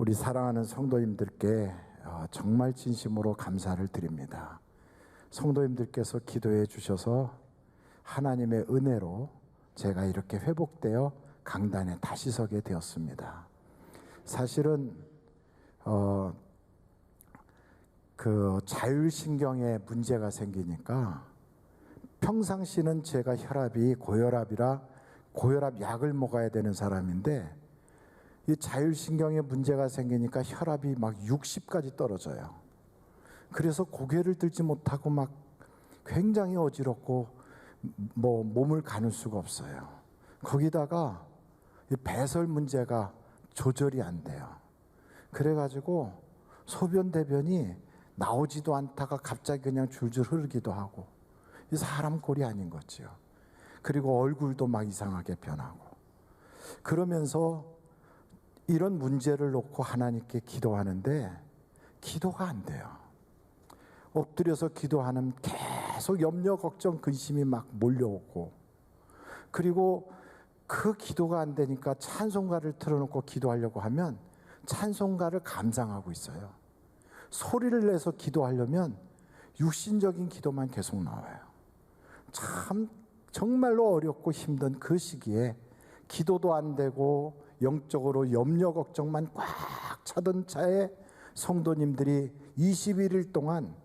우리 사랑하는 성도님들께 정말 진심으로 감사를 드립니다. 성도님들께서 기도해 주셔서 하나님의 은혜로 제가 이렇게 회복되어 강단에 다시 서게 되었습니다. 사실은 그 자율신경에 문제가 생기니까 평상시는 제가 혈압이 고혈압이라 고혈압 약을 먹어야 되는 사람인데 이 자율신경에 문제가 생기니까 혈압이 막 60까지 떨어져요. 그래서 고개를 들지 못하고 막 굉장히 어지럽고 몸을 가눌 수가 없어요. 거기다가 이 배설 문제가 조절이 안 돼요. 그래가지고 소변 대변이 나오지도 않다가 갑자기 그냥 줄줄 흐르기도 하고 이 사람 꼴이 아닌 거지요. 그리고 얼굴도 막 이상하게 변하고 그러면서 이런 문제를 놓고 하나님께 기도하는데 기도가 안 돼요. 엎드려서 기도하는 계속 염려, 걱정, 근심이 막 몰려오고 그리고 그 기도가 안 되니까 찬송가를 틀어놓고 기도하려고 하면 찬송가를 감상하고 있어요. 소리를 내서 기도하려면 육신적인 기도만 계속 나와요. 참 정말로 어렵고 힘든 그 시기에 기도도 안 되고 영적으로 염려 걱정만 꽉 차던 차에 성도님들이 21일 동안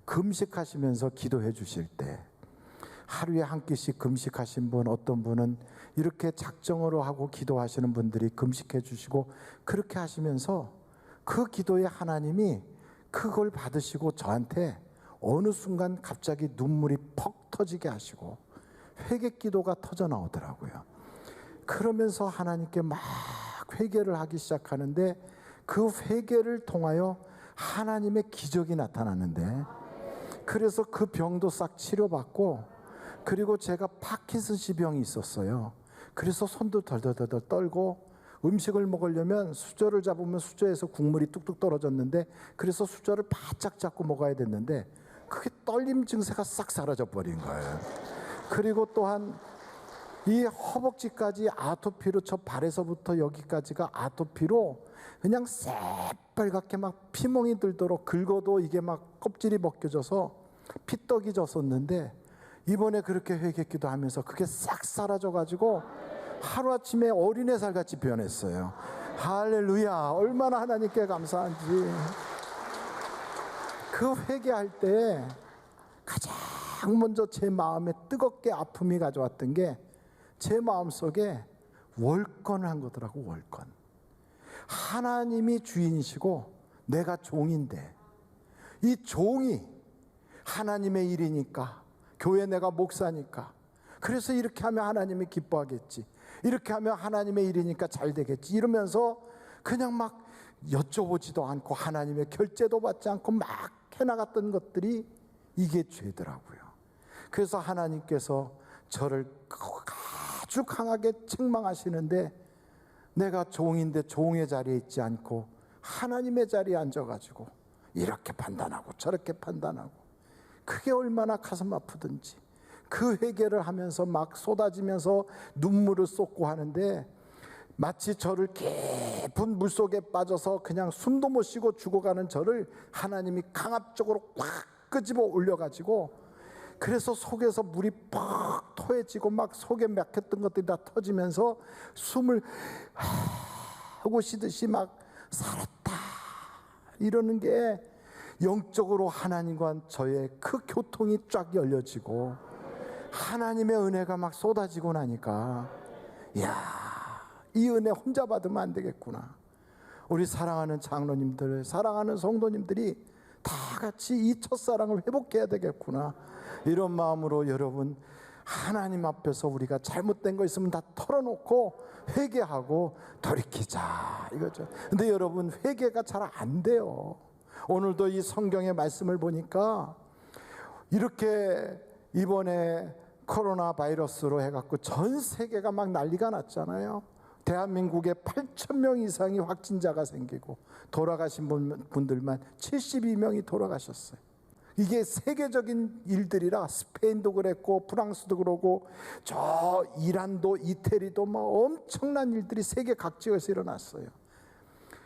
금식하시면서 기도해 주실 때 하루에 한 끼씩 금식하신 분, 어떤 분은 이렇게 작정으로 하고 기도하시는 분들이 금식해 주시고 그렇게 하시면서 그 기도에 하나님이 그걸 받으시고 저한테 어느 순간 갑자기 눈물이 퍽 터지게 하시고 회개 기도가 터져 나오더라고요. 그러면서 하나님께 막 회개를 하기 시작하는데 그 회개를 통하여 하나님의 기적이 나타나는데 그래서 그 병도 싹 치료받고 그리고 제가 파킨슨씨 병이 있었어요. 그래서 손도 덜덜덜 떨고 음식을 먹으려면 수저를 잡으면 수저에서 국물이 뚝뚝 떨어졌는데 그래서 수저를 바짝 잡고 먹어야 됐는데 그게 떨림 증세가 싹 사라져 버린 거예요. 그리고 또한 이 허벅지까지 아토피로 저 발에서부터 여기까지가 아토피로 그냥 새빨갛게 막 피멍이 들도록 긁어도 이게 막 껍질이 벗겨져서 피떡이 졌었는데 이번에 그렇게 회개기도 하면서 그게 싹 사라져가지고 하루아침에 어린애살 같이 변했어요. 할렐루야. 얼마나 하나님께 감사한지. 그 회개할 때 가장 먼저 제 마음에 뜨겁게 아픔이 가져왔던 게 제 마음속에 월권을 한 거더라고. 월권. 하나님이 주인이시고 내가 종인데 이 종이 하나님의 일이니까 교회 내가 목사니까 그래서 이렇게 하면 하나님이 기뻐하겠지, 이렇게 하면 하나님의 일이니까 잘 되겠지 이러면서 그냥 막 여쭤보지도 않고 하나님의 결제도 받지 않고 막 해나갔던 것들이 이게 죄더라고요. 그래서 하나님께서 저를 아주 강하게 책망하시는데 내가 종인데 종의 자리에 있지 않고 하나님의 자리에 앉아가지고 이렇게 판단하고 저렇게 판단하고 그게 얼마나 가슴 아프든지 그 회개를 하면서 막 쏟아지면서 눈물을 쏟고 하는데 마치 저를 깊은 물속에 빠져서 그냥 숨도 못 쉬고 죽어가는 저를 하나님이 강압적으로 꽉 끄집어 올려가지고 그래서 속에서 물이 퍽 토해지고 막 속에 막혔던 것들이 다 터지면서 숨을 하고 쉬듯이 막 살았다 이러는 게 영적으로 하나님과 저의 그 교통이 쫙 열려지고 하나님의 은혜가 막 쏟아지고 나니까 이야, 이 은혜 혼자 받으면 안 되겠구나. 우리 사랑하는 장로님들, 사랑하는 성도님들이 다 같이 이 첫사랑을 회복해야 되겠구나. 이런 마음으로 여러분 하나님 앞에서 우리가 잘못된 거 있으면 다 털어놓고 회개하고 돌이키자 이거죠. 근데 여러분 회개가 잘 안 돼요. 오늘도 이 성경의 말씀을 보니까 이렇게 이번에 코로나 바이러스로 해갖고 전 세계가 막 난리가 났잖아요. 대한민국에 8,000명 이상이 확진자가 생기고 돌아가신 분들만 72명이 돌아가셨어요. 이게 세계적인 일들이라 스페인도 그랬고 프랑스도 그러고 저 이란도 이태리도 뭐 엄청난 일들이 세계 각지에서 일어났어요.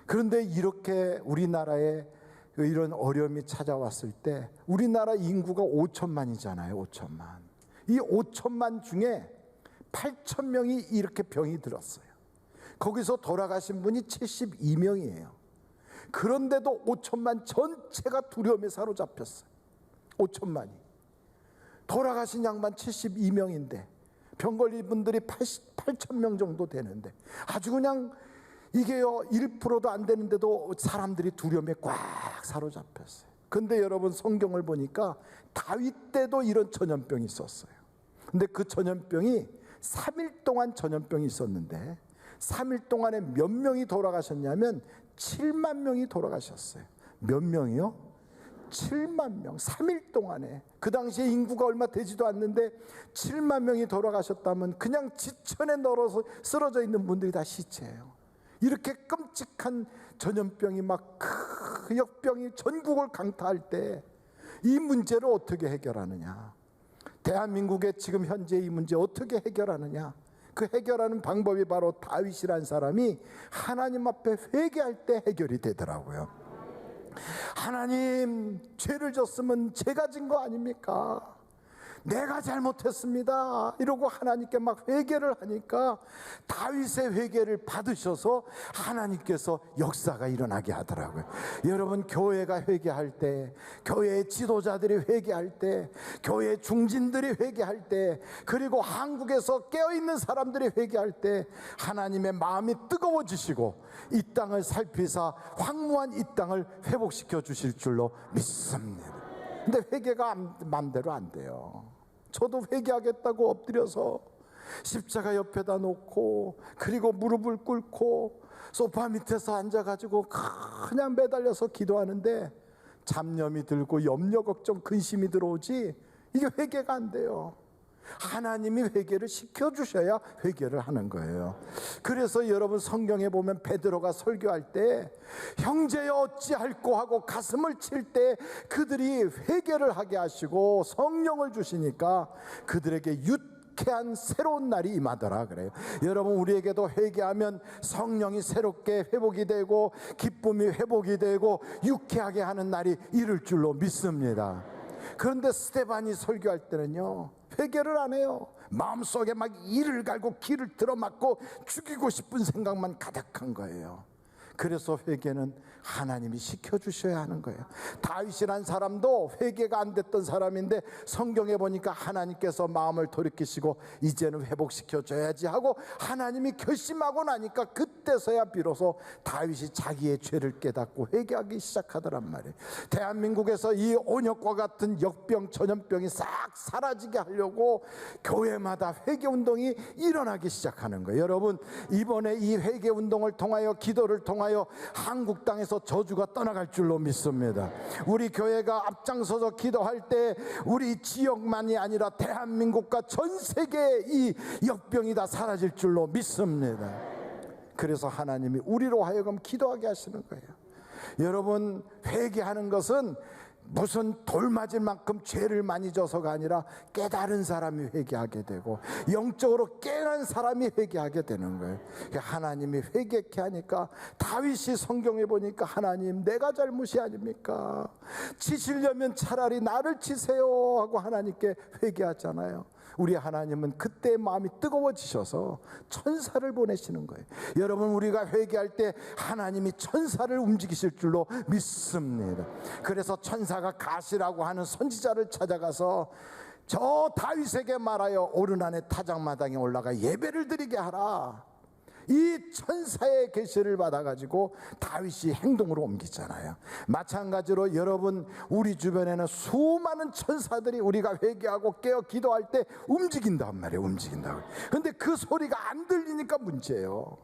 그런데 이렇게 우리나라에 이런 어려움이 찾아왔을 때 우리나라 인구가 5천만이잖아요. 5천만. 이 5천만 중에 8천 명이 이렇게 병이 들었어요. 거기서 돌아가신 분이 72명이에요. 그런데도 5천만 전체가 두려움에 사로잡혔어요. 5천만이. 돌아가신 양반 72명인데 병 걸린 분들이 8천 명 정도 되는데 아주 그냥 이게요 1%도 안 되는데도 사람들이 두려움에 꽉 사로잡혔어요. 근데 여러분 성경을 보니까 다윗 때도 이런 전염병이 있었어요. 근데 그 전염병이 3일 동안 전염병이 있었는데 3일 동안에 몇 명이 돌아가셨냐면 7만 명이 돌아가셨어요. 몇 명이요? 7만 명. 3일 동안에. 그 당시에 인구가 얼마 되지도 않는데 7만 명이 돌아가셨다면 그냥 지천에 널어서 쓰러져 있는 분들이 다 시체예요. 이렇게 끔찍한 전염병이 막 그 역병이 전국을 강타할 때 이 문제를 어떻게 해결하느냐. 대한민국의 지금 현재 이 문제 어떻게 해결하느냐. 그 해결하는 방법이 바로 다윗이라는 사람이 하나님 앞에 회개할 때 해결이 되더라고요. 하나님, 죄를 졌으면 제가 진 거 아닙니까? 내가 잘못했습니다 이러고 하나님께 막 회개를 하니까 다윗의 회개를 받으셔서 하나님께서 역사가 일어나게 하더라고요. 여러분, 교회가 회개할 때, 교회의 지도자들이 회개할 때, 교회의 중진들이 회개할 때, 그리고 한국에서 깨어있는 사람들이 회개할 때 하나님의 마음이 뜨거워지시고 이 땅을 살피사 황무한 이 땅을 회복시켜 주실 줄로 믿습니다. 근데 회개가 마음대로 안 돼요. 저도 회개하겠다고 엎드려서 십자가 옆에다 놓고 그리고 무릎을 꿇고 소파 밑에서 앉아가지고 그냥 매달려서 기도하는데 잡념이 들고 염려 걱정 근심이 들어오지 이게 회개가 안 돼요. 하나님이 회개를 시켜주셔야 회개를 하는 거예요. 그래서 여러분 성경에 보면 베드로가 설교할 때 형제여 어찌할꼬 하고 가슴을 칠 때 그들이 회개를 하게 하시고 성령을 주시니까 그들에게 유쾌한 새로운 날이 임하더라 그래요. 여러분, 우리에게도 회개하면 성령이 새롭게 회복이 되고 기쁨이 회복이 되고 유쾌하게 하는 날이 이를 줄로 믿습니다. 그런데 스데반이 설교할 때는요 회개를 안 해요. 마음속에 막 이를 갈고 기를 들어맞고 죽이고 싶은 생각만 가득한 거예요. 그래서 회개는 하나님이 시켜주셔야 하는 거예요. 다윗이란 사람도 회개가 안 됐던 사람인데 성경에 보니까 하나님께서 마음을 돌이키시고 이제는 회복시켜줘야지 하고 하나님이 결심하고 나니까 그때서야 비로소 다윗이 자기의 죄를 깨닫고 회개하기 시작하더란 말이에요. 대한민국에서 이 온역과 같은 역병 전염병이 싹 사라지게 하려고 교회마다 회개운동이 일어나기 시작하는 거예요. 여러분, 이번에 이 회개운동을 통하여 기도를 통하여 한국 땅에서 저주가 떠나갈 줄로 믿습니다. 우리 교회가 앞장서서 기도할 때 우리 지역만이 아니라 대한민국과 전 세계의 이 역병이 다 사라질 줄로 믿습니다. 그래서 하나님이 우리로 하여금 기도하게 하시는 거예요. 여러분, 회개하는 것은 무슨 돌 맞을 만큼 죄를 많이 져서가 아니라 깨달은 사람이 회개하게 되고 영적으로 깨어난 사람이 회개하게 되는 거예요. 하나님이 회개케 하니까 다윗이 성경에 보니까 하나님, 내가 잘못이 아닙니까? 치시려면 차라리 나를 치세요 하고 하나님께 회개하잖아요. 우리 하나님은 그때 마음이 뜨거워지셔서 천사를 보내시는 거예요. 여러분, 우리가 회개할 때 하나님이 천사를 움직이실 줄로 믿습니다. 그래서 천사가 가시라고 하는 선지자를 찾아가서 저 다윗에게 말하여 오르난의 타작마당에 올라가 예배를 드리게 하라. 이 천사의 계시를 받아가지고 다윗이 행동으로 옮기잖아요. 마찬가지로 여러분, 우리 주변에는 수많은 천사들이 우리가 회개하고 깨어 기도할 때 움직인단 말이에요. 움직인다고. 근데 그 소리가 안 들리니까 문제예요.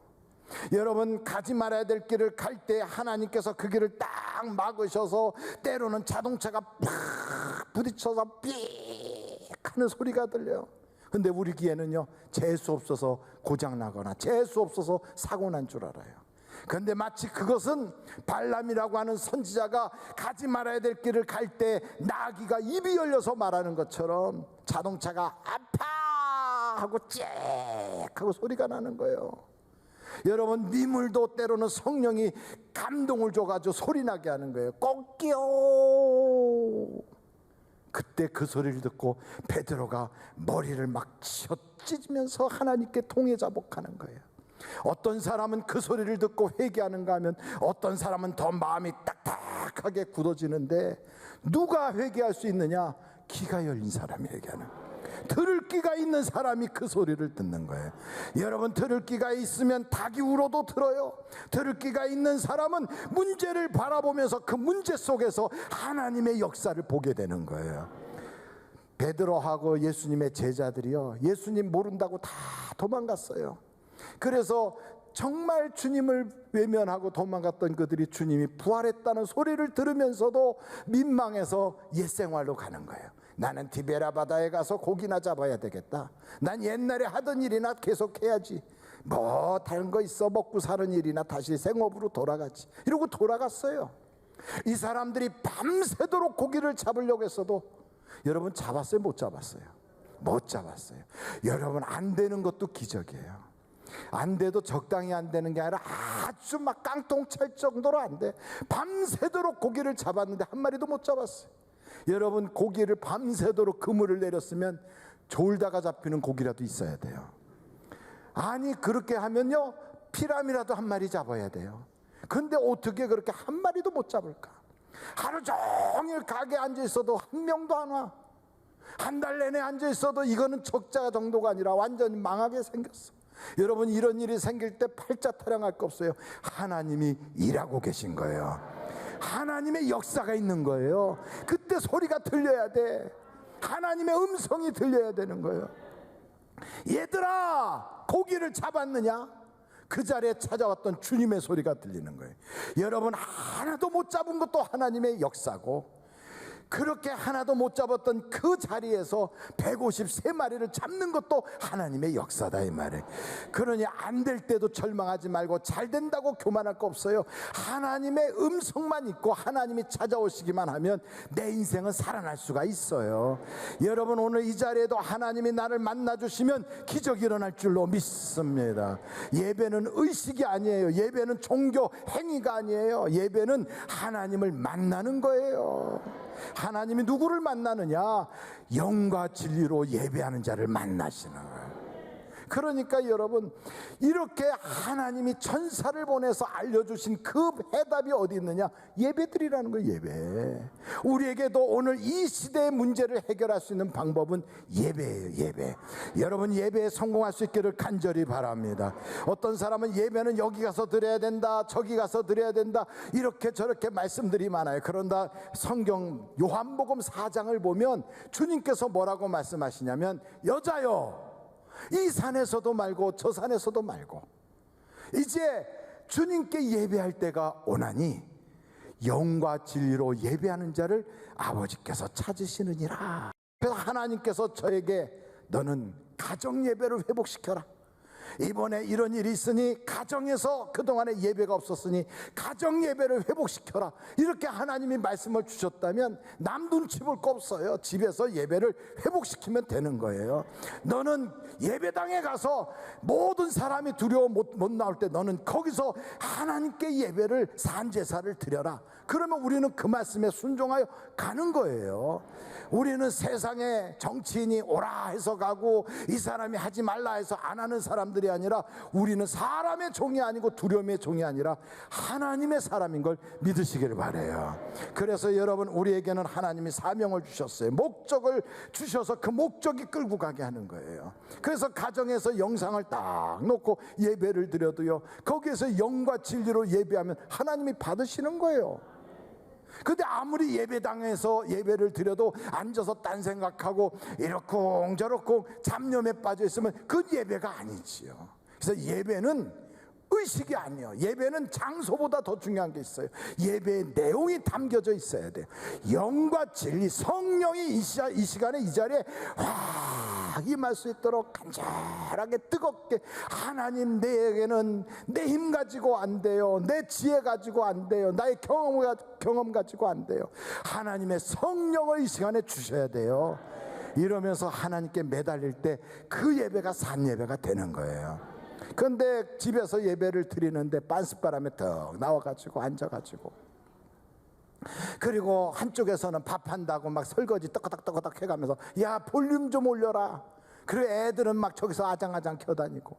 여러분, 가지 말아야 될 길을 갈 때 하나님께서 그 길을 딱 막으셔서 때로는 자동차가 팍 부딪혀서 삑 하는 소리가 들려요. 근데 우리 귀에는요 재수 없어서 고장나거나 재수 없어서 사고 난 줄 알아요. 그런데 마치 그것은 발람이라고 하는 선지자가 가지 말아야 될 길을 갈 때 나귀가 입이 열려서 말하는 것처럼 자동차가 아파 하고 쨍 하고 소리가 나는 거예요. 여러분, 미물도 때로는 성령이 감동을 줘가지고 소리나게 하는 거예요. 꼭기요. 그때 그 소리를 듣고 베드로가 머리를 막 찢으면서 하나님께 통회자복하는 거예요. 어떤 사람은 그 소리를 듣고 회개하는가 하면 어떤 사람은 더 마음이 딱딱하게 굳어지는데, 누가 회개할 수 있느냐? 귀가 열린 사람이 회개하는 거예요. 들을 귀가 있는 사람이 그 소리를 듣는 거예요. 여러분, 들을 귀가 있으면 닭이 울어도 들어요. 들을 귀가 있는 사람은 문제를 바라보면서 그 문제 속에서 하나님의 역사를 보게 되는 거예요. 베드로하고 예수님의 제자들이요, 예수님 모른다고 다 도망갔어요. 그래서 정말 주님을 외면하고 도망갔던 그들이 주님이 부활했다는 소리를 들으면서도 민망해서 옛생활로 가는 거예요. 나는 디베라 바다에 가서 고기나 잡아야 되겠다. 난 옛날에 하던 일이나 계속해야지. 뭐 다른 거 있어, 먹고 사는 일이나 다시 생업으로 돌아가지. 이러고 돌아갔어요. 이 사람들이 밤새도록 고기를 잡으려고 했어도, 여러분, 잡았어요? 못 잡았어요? 못 잡았어요. 여러분, 안 되는 것도 기적이에요. 안 돼도 적당히 안 되는 게 아니라 아주 막 깡통 찰 정도로 안 돼. 밤새도록 고기를 잡았는데 한 마리도 못 잡았어요. 여러분, 고기를 밤새도록 그물을 내렸으면 졸다가 잡히는 고기라도 있어야 돼요. 아니, 그렇게 하면요, 피라미라도 한 마리 잡아야 돼요. 근데 어떻게 그렇게 한 마리도 못 잡을까? 하루 종일 가게에 앉아 있어도 한 명도 안 와. 한 달 내내 앉아 있어도 이거는 적자 정도가 아니라 완전히 망하게 생겼어. 여러분, 이런 일이 생길 때 팔자 타령할 거 없어요. 하나님이 일하고 계신 거예요. 하나님의 역사가 있는 거예요. 그때 소리가 들려야 돼. 하나님의 음성이 들려야 되는 거예요. 얘들아, 고기를 잡았느냐? 그 자리에 찾아왔던 주님의 소리가 들리는 거예요. 여러분, 하나도 못 잡은 것도 하나님의 역사고, 그렇게 하나도 못 잡았던 그 자리에서 153마리를 잡는 것도 하나님의 역사다, 이 말이에요. 그러니 안 될 때도 절망하지 말고 잘 된다고 교만할 거 없어요. 하나님의 음성만 있고 하나님이 찾아오시기만 하면 내 인생은 살아날 수가 있어요. 여러분, 오늘 이 자리에도 하나님이 나를 만나주시면 기적이 일어날 줄로 믿습니다. 예배는 의식이 아니에요. 예배는 종교 행위가 아니에요. 예배는 하나님을 만나는 거예요. 하나님이 누구를 만나느냐? 영과 진리로 예배하는 자를 만나시는 거예요. 그러니까 여러분, 이렇게 하나님이 천사를 보내서 알려주신 그 해답이 어디 있느냐? 예배드리라는 거예요. 예배. 우리에게도 오늘 이 시대의 문제를 해결할 수 있는 방법은 예배예요. 예배. 여러분, 예배에 성공할 수 있기를 간절히 바랍니다. 어떤 사람은 예배는 여기 가서 드려야 된다, 저기 가서 드려야 된다, 이렇게 저렇게 말씀들이 많아요. 그런다 성경 요한복음 4장을 보면 주님께서 뭐라고 말씀하시냐면, 여자여, 이 산에서도 말고 저 산에서도 말고 이제 주님께 예배할 때가 오나니 영과 진리로 예배하는 자를 아버지께서 찾으시느니라. 그래서 하나님께서 저에게 너는 가정 예배를 회복시켜라. 이번에 이런 일이 있으니 가정에서 그동안에 예배가 없었으니 가정 예배를 회복시켜라, 이렇게 하나님이 말씀을 주셨다면 남 눈치 볼 거 없어요. 집에서 예배를 회복시키면 되는 거예요. 너는 예배당에 가서 모든 사람이 두려워 못 나올 때 너는 거기서 하나님께 예배를 산제사를 드려라. 그러면 우리는 그 말씀에 순종하여 가는 거예요. 우리는 세상에 정치인이 오라 해서 가고 이 사람이 하지 말라 해서 안 하는 사람들이 아니라, 우리는 사람의 종이 아니고 두려움의 종이 아니라 하나님의 사람인 걸 믿으시기를 바라요. 그래서 여러분, 우리에게는 하나님이 사명을 주셨어요. 목적을 주셔서 그 목적이 끌고 가게 하는 거예요. 그래서 가정에서 영상을 딱 놓고 예배를 드려도요, 거기에서 영과 진리로 예배하면 하나님이 받으시는 거예요. 근데 아무리 예배당에서 예배를 드려도 앉아서 딴 생각하고 이렇쿵저렇쿵 잡념에 빠져 있으면 그 예배가 아니지요. 그래서 예배는 의식이 아니에요. 예배는 장소보다 더 중요한 게 있어요. 예배의 내용이 담겨져 있어야 돼요. 영과 진리, 성령이 이 시간에 이 자리에 확 임할 수 있도록 간절하게 뜨겁게, 하나님, 내에게는 내 힘 가지고 안 돼요, 내 지혜 가지고 안 돼요, 나의 경험 가지고 안 돼요. 하나님의 성령을 이 시간에 주셔야 돼요. 이러면서 하나님께 매달릴 때 그 예배가 산 예배가 되는 거예요. 그런데 집에서 예배를 드리는데 빤스바람에 턱 나와가지고 앉아가지고, 그리고 한쪽에서는 밥한다고 막 설거지 떡거덕 해가면서 야 볼륨 좀 올려라. 그리고 애들은 막 저기서 아장아장 켜다니고,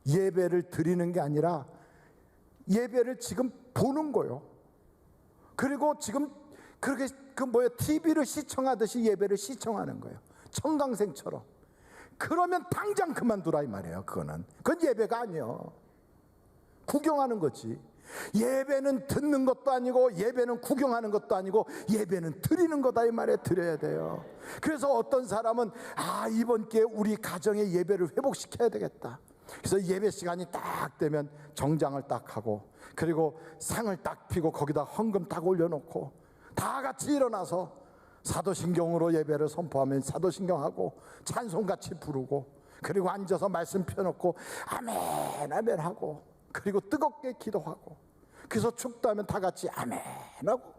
예배를 드리는 게 아니라 예배를 지금 보는 거요. 그리고 지금 그렇게 TV를 시청하듯이 예배를 시청하는 거예요. 청강생처럼. 그러면 당장 그만두라 이 말이에요. 그건 예배가 아니에요. 구경하는 거지. 예배는 듣는 것도 아니고, 예배는 구경하는 것도 아니고, 예배는 드리는 거다 이 말이에요. 드려야 돼요. 그래서 어떤 사람은 이번 기회에 우리 가정의 예배를 회복시켜야 되겠다. 그래서 예배 시간이 딱 되면 정장을 딱 하고, 그리고 상을 딱 피고 거기다 헌금 딱 올려놓고 다 같이 일어나서 사도신경으로 예배를 선포하면 사도신경하고 찬송같이 부르고, 그리고 앉아서 말씀 펴놓고 아멘 아멘 하고, 그리고 뜨겁게 기도하고, 그래서 축도하면 다 같이 아멘 하고.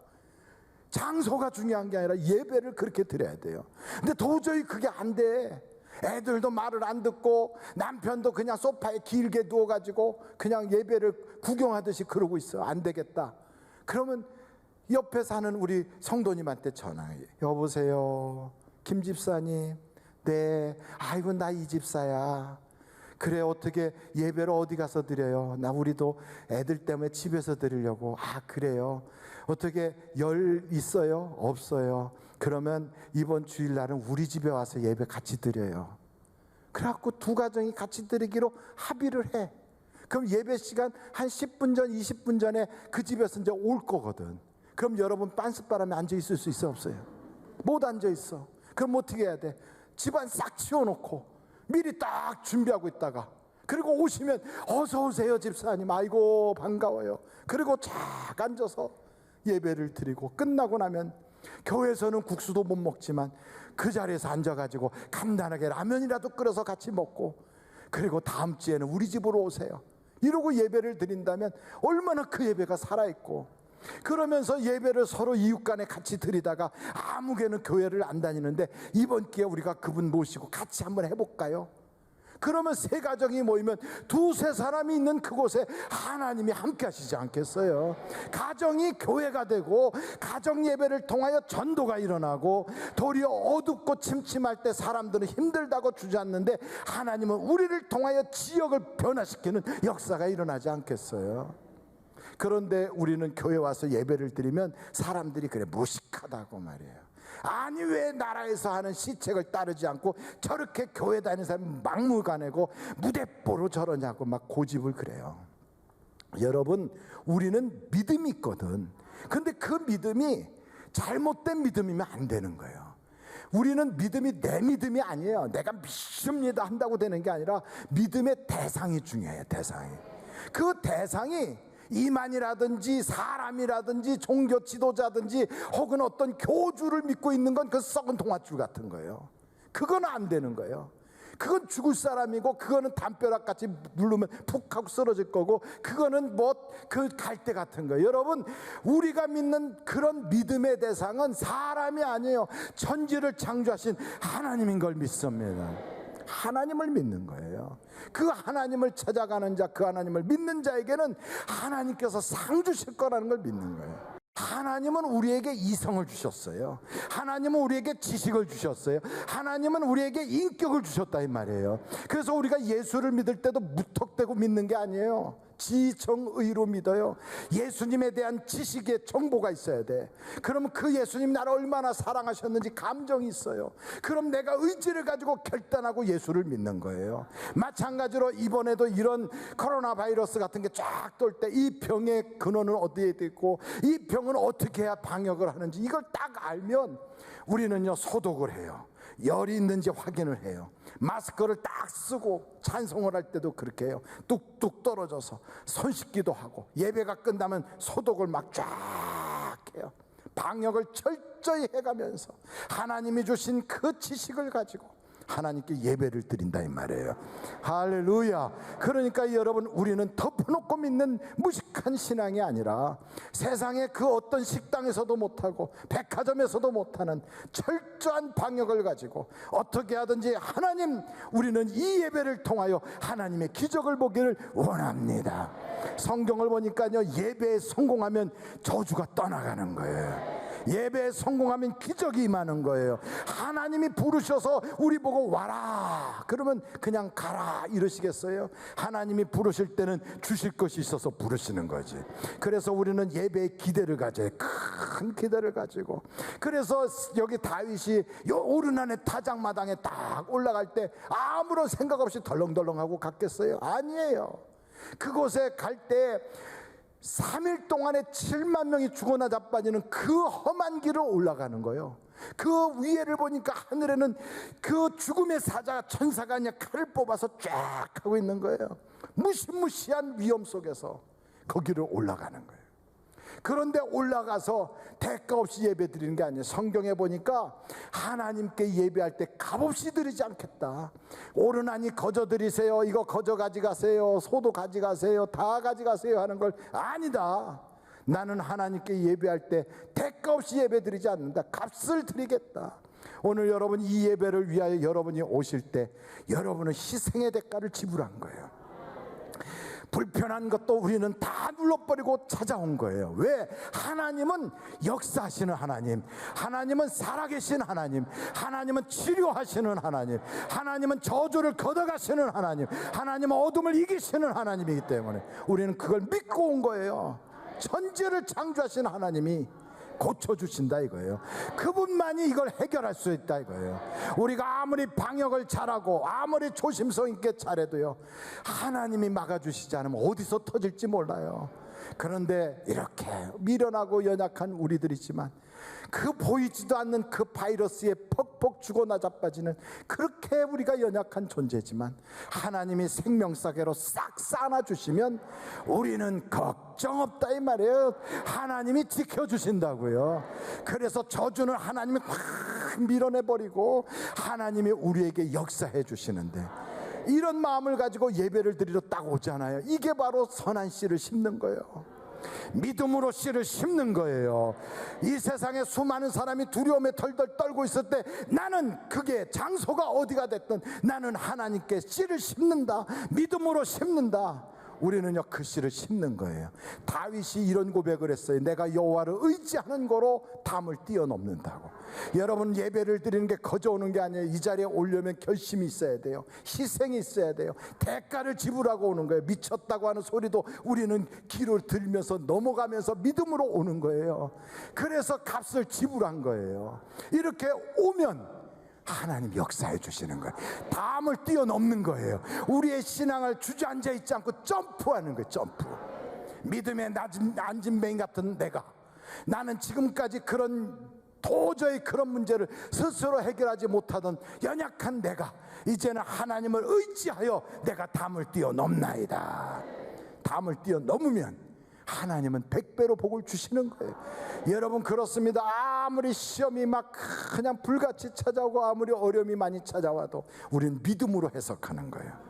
장소가 중요한 게 아니라 예배를 그렇게 드려야 돼요. 근데 도저히 그게 안 돼. 애들도 말을 안 듣고 남편도 그냥 소파에 길게 누워가지고 그냥 예배를 구경하듯이 그러고 있어. 안 되겠다. 그러면 옆에 사는 우리 성도님한테 전화해. 여보세요, 김 집사님. 네. 아이고 나 이 집사야. 그래, 어떻게 예배를 어디 가서 드려요? 나 우리도 애들 때문에 집에서 드리려고. 그래요? 어떻게 열 있어요? 없어요? 그러면 이번 주일날은 우리 집에 와서 예배 같이 드려요. 그래갖고 두 가정이 같이 드리기로 합의를 해. 그럼 예배 시간 한 10분 전 20분 전에 그 집에서 이제 올 거거든. 그럼 여러분 빤스바람에 앉아 있을 수 있어 없어요? 못 앉아 있어. 그럼 어떻게 해야 돼? 집안 싹 치워놓고 미리 딱 준비하고 있다가, 그리고 오시면 어서 오세요 집사님, 아이고 반가워요. 그리고 쫙 앉아서 예배를 드리고, 끝나고 나면 교회에서는 국수도 못 먹지만 그 자리에서 앉아가지고 간단하게 라면이라도 끓여서 같이 먹고, 그리고 다음 주에는 우리 집으로 오세요 이러고 예배를 드린다면 얼마나 그 예배가 살아있고, 그러면서 예배를 서로 이웃 간에 같이 드리다가 아무개는 교회를 안 다니는데 이번 기회에 우리가 그분 모시고 같이 한번 해볼까요? 그러면 세 가정이 모이면 두세 사람이 있는 그곳에 하나님이 함께 하시지 않겠어요? 가정이 교회가 되고, 가정 예배를 통하여 전도가 일어나고, 도리어 어둡고 침침할 때 사람들은 힘들다고 주저앉는데 하나님은 우리를 통하여 지역을 변화시키는 역사가 일어나지 않겠어요? 그런데 우리는 교회 와서 예배를 드리면 사람들이 그래 무식하다고 말이에요. 아니 왜 나라에서 하는 시책을 따르지 않고 저렇게 교회 다니는 사람이 막무가내고 무대뽀로 저러냐고 막 고집을 그래요. 여러분, 우리는 믿음이 있거든. 근데 그 믿음이 잘못된 믿음이면 안 되는 거예요. 우리는 믿음이 내 믿음이 아니에요. 내가 믿습니다 한다고 되는 게 아니라 믿음의 대상이 중요해요. 대상이. 그 대상이 이만이라든지 사람이라든지 종교 지도자든지 혹은 어떤 교주를 믿고 있는 건 그 썩은 동아줄 같은 거예요. 그건 안 되는 거예요. 그건 죽을 사람이고, 그거는 담벼락같이 누르면 푹 하고 쓰러질 거고, 그거는 그 갈대 같은 거예요. 여러분, 우리가 믿는 그런 믿음의 대상은 사람이 아니에요. 천지를 창조하신 하나님인 걸 믿습니다. 하나님을 믿는 거예요. 그 하나님을 찾아가는 자, 그 하나님을 믿는 자에게는 하나님께서 상 주실 거라는 걸 믿는 거예요. 하나님은 우리에게 이성을 주셨어요. 하나님은 우리에게 지식을 주셨어요. 하나님은 우리에게 인격을 주셨다 이 말이에요. 그래서 우리가 예수를 믿을 때도 무턱대고 믿는 게 아니에요. 지정의로 믿어요. 예수님에 대한 지식의 정보가 있어야 돼. 그러면 그 예수님 나를 얼마나 사랑하셨는지 감정이 있어요. 그럼 내가 의지를 가지고 결단하고 예수를 믿는 거예요. 마찬가지로 이번에도 이런 코로나 바이러스 같은 게 쫙 돌 때 이 병의 근원은 어디에 있고, 이 병은 어떻게 해야 방역을 하는지 이걸 딱 알면 우리는요 소독을 해요. 열이 있는지 확인을 해요. 마스크를 딱 쓰고 찬송을 할 때도 그렇게 해요. 뚝뚝 떨어져서 손 씻기도 하고, 예배가 끝나면 소독을 막 쫙 해요. 방역을 철저히 해가면서 하나님이 주신 그 지식을 가지고 하나님께 예배를 드린다 이 말이에요. 할렐루야. 그러니까 여러분, 우리는 덮어놓고 믿는 무식한 신앙이 아니라 세상의 그 어떤 식당에서도 못하고 백화점에서도 못하는 철저한 방역을 가지고 어떻게 하든지 하나님, 우리는 이 예배를 통하여 하나님의 기적을 보기를 원합니다. 성경을 보니까요, 예배에 성공하면 저주가 떠나가는 거예요. 예배에 성공하면 기적이 임하는 거예요. 하나님이 부르셔서 우리 보고 와라 그러면 그냥 가라 이러시겠어요? 하나님이 부르실 때는 주실 것이 있어서 부르시는 거지. 그래서 우리는 예배에 기대를 가져요. 큰 기대를 가지고. 그래서 여기 다윗이 요 오르난의 타작마당에 딱 올라갈 때 아무런 생각 없이 덜렁덜렁하고 갔겠어요? 아니에요. 그곳에 갈 때 3일 동안에 7만 명이 죽어나 자빠지는 그 험한 길을 올라가는 거예요. 그 위에를 보니까 하늘에는 그 죽음의 사자가, 천사가 아니라 칼을 뽑아서 쫙 하고 있는 거예요. 무시무시한 위험 속에서 거기를 올라가는 거예요. 그런데 올라가서 대가 없이 예배 드리는 게 아니에요. 성경에 보니까 하나님께 예배할 때 값없이 드리지 않겠다. 오르나니 거저 드리세요, 이거 거저 가져가세요, 소도 가져가세요, 다 가져가세요 하는 걸 아니다. 나는 하나님께 예배할 때 대가 없이 예배 드리지 않는다. 값을 드리겠다. 오늘 여러분, 이 예배를 위하여 여러분이 오실 때 여러분은 희생의 대가를 지불한 거예요. 불편한 것도 우리는 다 눌러버리고 찾아온 거예요. 왜? 하나님은 역사하시는 하나님, 하나님은 살아계신 하나님, 하나님은 치료하시는 하나님, 하나님은 저주를 걷어가시는 하나님, 하나님은 어둠을 이기시는 하나님이기 때문에 우리는 그걸 믿고 온 거예요. 천지를 창조하신 하나님이 고쳐주신다 이거예요. 그분만이 이걸 해결할 수 있다 이거예요. 우리가 아무리 방역을 잘하고 아무리 조심성 있게 잘해도요, 하나님이 막아주시지 않으면 어디서 터질지 몰라요. 그런데 이렇게 미련하고 연약한 우리들이지만 그 보이지도 않는 그 바이러스에 퍽퍽 죽어나 자빠지는 그렇게 우리가 연약한 존재지만 하나님이 생명사계로 싹 쌓아주시면 우리는 걱정 없다 이 말이에요. 하나님이 지켜주신다고요. 그래서 저주는 하나님이 확 밀어내버리고 하나님이 우리에게 역사해 주시는데, 이런 마음을 가지고 예배를 드리러 딱 오잖아요. 이게 바로 선한 씨를 심는 거예요. 믿음으로 씨를 심는 거예요. 이 세상에 수많은 사람이 두려움에 덜덜 떨고 있을 때 나는, 그게 장소가 어디가 됐든 나는 하나님께 씨를 심는다. 믿음으로 심는다. 우리는요, 그 씨를 심는 거예요. 다윗이 이런 고백을 했어요. 내가 여호와를 의지하는 거로 담을 뛰어넘는다고. 여러분, 예배를 드리는 게 거저 오는 게 아니에요. 이 자리에 오려면 결심이 있어야 돼요. 희생이 있어야 돼요. 대가를 지불하고 오는 거예요. 미쳤다고 하는 소리도 우리는 귀를 들면서 넘어가면서 믿음으로 오는 거예요. 그래서 값을 지불한 거예요. 이렇게 오면 하나님 역사해 주시는 거예요. 담을 뛰어넘는 거예요. 우리의 신앙을 주저앉아 있지 않고 점프하는 거예요. 점프. 믿음의 앉은 뱅이 같은 내가, 나는 지금까지 도저히 그런 문제를 스스로 해결하지 못하던 연약한 내가, 이제는 하나님을 의지하여 내가 담을 뛰어넘나이다. 담을 뛰어넘으면 하나님은 100배로 복을 주시는 거예요. 여러분, 그렇습니다. 아무리 시험이 막 그냥 불같이 찾아오고 아무리 어려움이 많이 찾아와도 우리는 믿음으로 해석하는 거예요.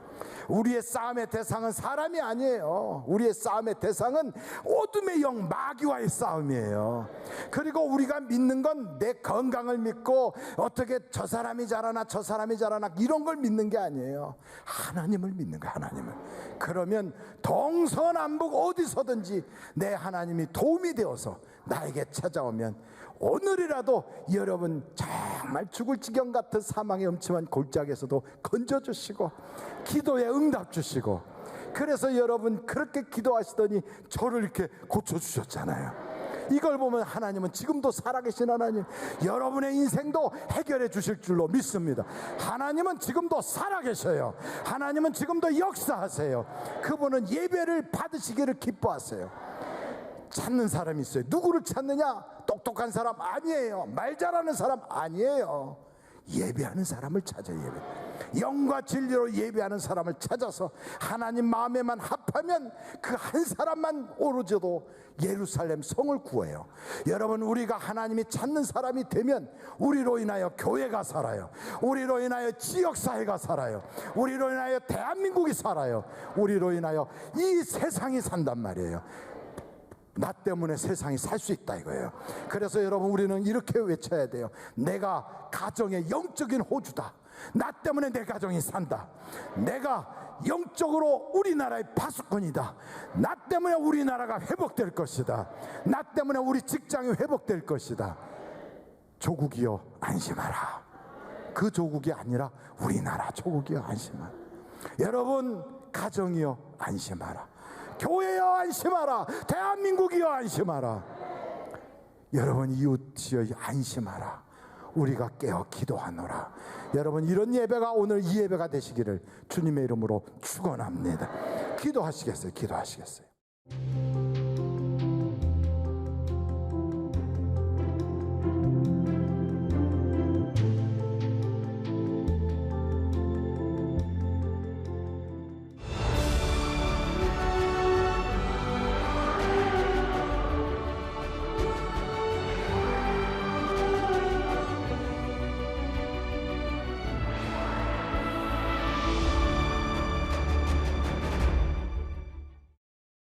우리의 싸움의 대상은 사람이 아니에요. 우리의 싸움의 대상은 어둠의 영, 마귀와의 싸움이에요. 그리고 우리가 믿는 건 내 건강을 믿고 어떻게 저 사람이 잘하나 저 사람이 잘하나 이런 걸 믿는 게 아니에요. 하나님을 믿는 거예요. 하나님을. 그러면 동서남북 어디서든지 내 하나님이 도움이 되어서 나에게 찾아오면, 오늘이라도 여러분 정말 죽을 지경 같은 사망의 음침한 골짜기에서도 건져주시고 기도에 응답 주시고, 그래서 여러분 그렇게 기도하시더니 저를 이렇게 고쳐주셨잖아요. 이걸 보면 하나님은 지금도 살아계신 하나님, 여러분의 인생도 해결해 주실 줄로 믿습니다. 하나님은 지금도 살아계셔요. 하나님은 지금도 역사하세요. 그분은 예배를 받으시기를 기뻐하세요. 찾는 사람이 있어요. 누구를 찾느냐? 똑똑한 사람 아니에요. 말 잘하는 사람 아니에요. 예배하는 사람을 찾아요. 예배. 영과 진리로 예배하는 사람을 찾아서 하나님 마음에만 합하면 그 한 사람만 오로지도 예루살렘 성을 구해요. 여러분, 우리가 하나님이 찾는 사람이 되면 우리로 인하여 교회가 살아요. 우리로 인하여 지역사회가 살아요. 우리로 인하여 대한민국이 살아요. 우리로 인하여 이 세상이 산단 말이에요. 나 때문에 세상이 살 수 있다 이거예요. 그래서 여러분, 우리는 이렇게 외쳐야 돼요. 내가 가정의 영적인 호주다. 나 때문에 내 가정이 산다. 내가 영적으로 우리나라의 파수꾼이다. 나 때문에 우리나라가 회복될 것이다. 나 때문에 우리 직장이 회복될 것이다. 조국이여 안심하라. 그 조국이 아니라 우리나라 조국이여 안심하라. 여러분, 가정이여 안심하라. 교회여 안심하라. 대한민국이여 안심하라. 여러분, 이웃이여 안심하라. 우리가 깨어 기도하노라. 여러분, 이런 예배가 오늘 이 예배가 되시기를 주님의 이름으로 축원합니다. 기도하시겠어요? 기도하시겠어요?